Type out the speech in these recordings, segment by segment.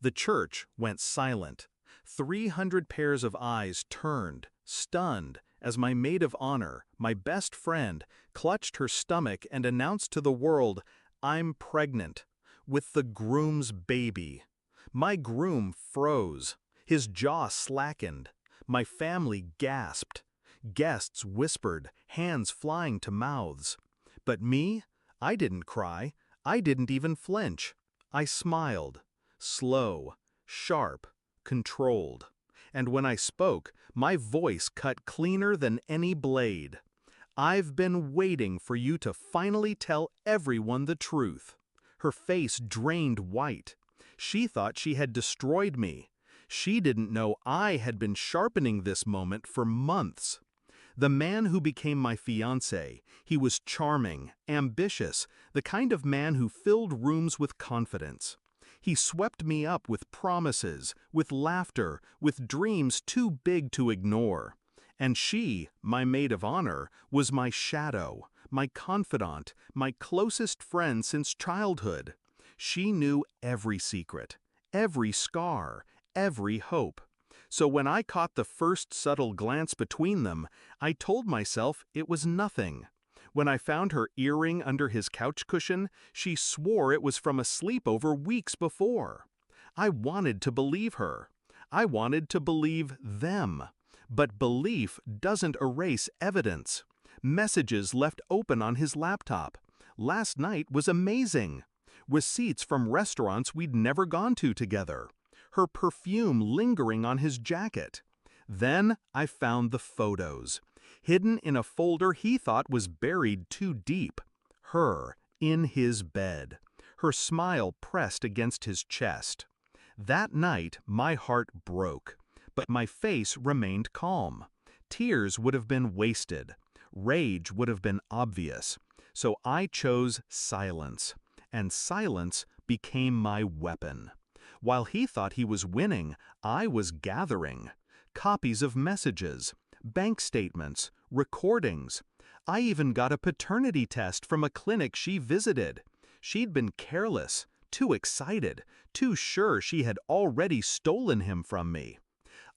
The church went silent. 300 pairs of eyes turned, stunned, as my maid of honor, my best friend, clutched her stomach and announced to the world, "I'm pregnant, with the groom's baby." My groom froze. His jaw slackened. My family gasped. Guests whispered, hands flying to mouths. But me? I didn't cry. I didn't even flinch. I smiled. Slow, sharp, controlled. And when I spoke, my voice cut cleaner than any blade. "I've been waiting for you to finally tell everyone the truth." Her face drained white. She thought she had destroyed me. She didn't know I had been sharpening this moment for months. The man who became my fiancé, he was charming, ambitious, the kind of man who filled rooms with confidence. He swept me up with promises, with laughter, with dreams too big to ignore. And she, my maid of honor, was my shadow, my confidant, my closest friend since childhood. She knew every secret, every scar, every hope. So when I caught the first subtle glance between them, I told myself it was nothing. When I found her earring under his couch cushion, she swore it was from a sleepover weeks before. I wanted to believe her. I wanted to believe them. But belief doesn't erase evidence. Messages left open on his laptop. Last night was amazing. Receipts from restaurants we'd never gone to together. Her perfume lingering on his jacket. Then I found the photos, hidden in a folder he thought was buried too deep. Her, in his bed. Her smile pressed against his chest. That night, my heart broke, but my face remained calm. Tears would have been wasted. Rage would have been obvious. So I chose silence, and silence became my weapon. While he thought he was winning, I was gathering. Copies of messages, bank statements, recordings. I even got a paternity test from a clinic she visited. She'd been careless, too excited, too sure she had already stolen him from me.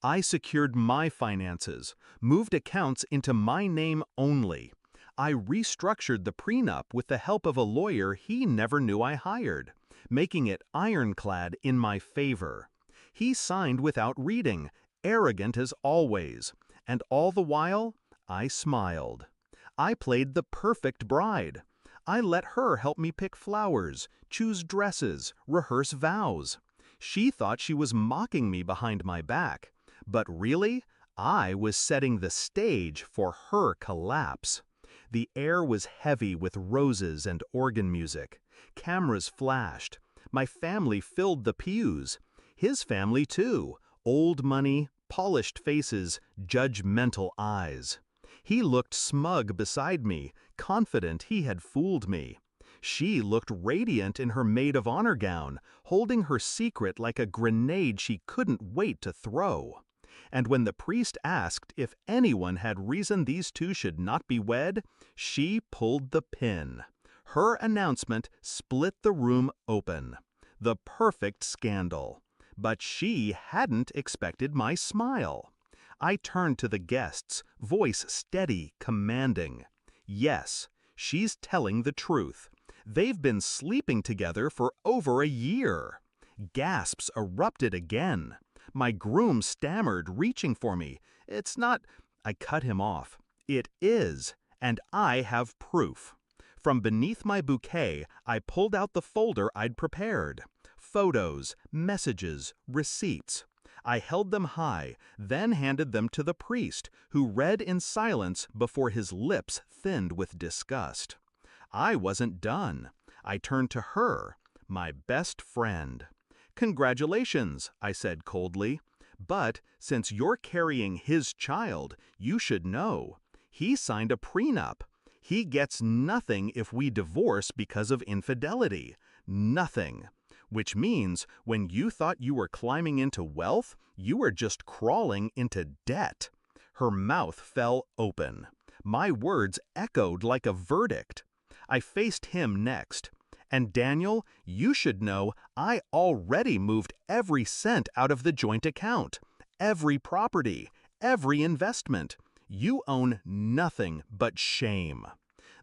I secured my finances, moved accounts into my name only. I restructured the prenup with the help of a lawyer he never knew I hired, making it ironclad in my favor. He signed without reading, arrogant as always, and all the while, I smiled. I played the perfect bride. I let her help me pick flowers, choose dresses, rehearse vows. She thought she was mocking me behind my back, but really, I was setting the stage for her collapse. The air was heavy with roses and organ music. Cameras flashed. My family filled the pews. His family too. Old money, polished faces, judgmental eyes. He looked smug beside me, confident he had fooled me. She looked radiant in her maid of honor gown, holding her secret like a grenade she couldn't wait to throw. And when the priest asked if anyone had reason these two should not be wed, she pulled the pin. Her announcement split the room open. The perfect scandal. But she hadn't expected my smile. I turned to the guests, voice steady, commanding. Yes, she's telling the truth. They've been sleeping together for over a year. Gasps erupted again. My groom stammered, reaching for me. "It's not—" I cut him off. "It is, and I have proof." From beneath my bouquet, I pulled out the folder I'd prepared. Photos, messages, receipts. I held them high, then handed them to the priest, who read in silence before his lips thinned with disgust. I wasn't done. I turned to her, my best friend. "Congratulations," I said coldly. "But since you're carrying his child, you should know. He signed a prenup. He gets nothing if we divorce because of infidelity. Nothing. Which means when you thought you were climbing into wealth, you were just crawling into debt." Her mouth fell open. My words echoed like a verdict. I faced him next. And Daniel, you should know I already moved every cent out of the joint account, every property, every investment. You own nothing but shame."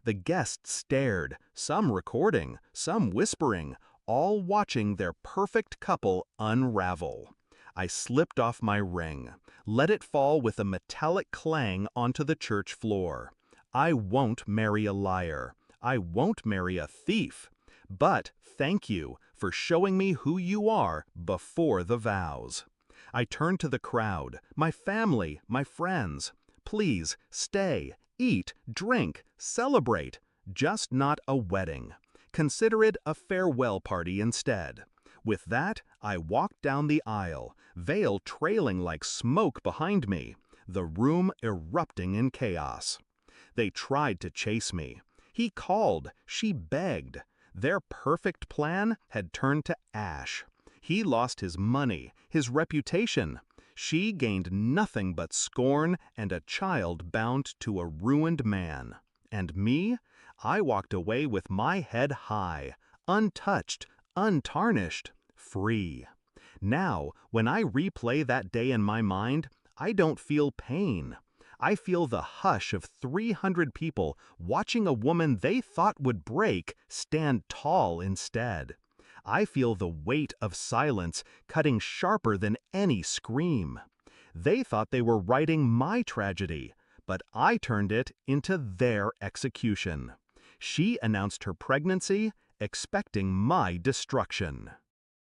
The guests stared, some recording, some whispering, all watching their perfect couple unravel. I slipped off my ring, let it fall with a metallic clang onto the church floor. I won't marry a liar. I won't marry a thief. But thank you for showing me who you are before the vows. I turned to the crowd, my family, my friends. Please stay, eat, drink, celebrate. Just not a wedding. Consider it a farewell party instead. With that, I walked down the aisle, veil trailing like smoke behind me, the room erupting in chaos. They tried to chase me. He called, she begged. Their perfect plan had turned to ash. He lost his money, his reputation. She gained nothing but scorn and a child bound to a ruined man. And me? I walked away with my head high, untouched, untarnished, free. Now, when I replay that day in my mind, I don't feel pain. I feel the hush of 300 people watching a woman they thought would break stand tall instead. I feel the weight of silence cutting sharper than any scream. They thought they were writing my tragedy, but I turned it into their execution. She announced her pregnancy, expecting my destruction.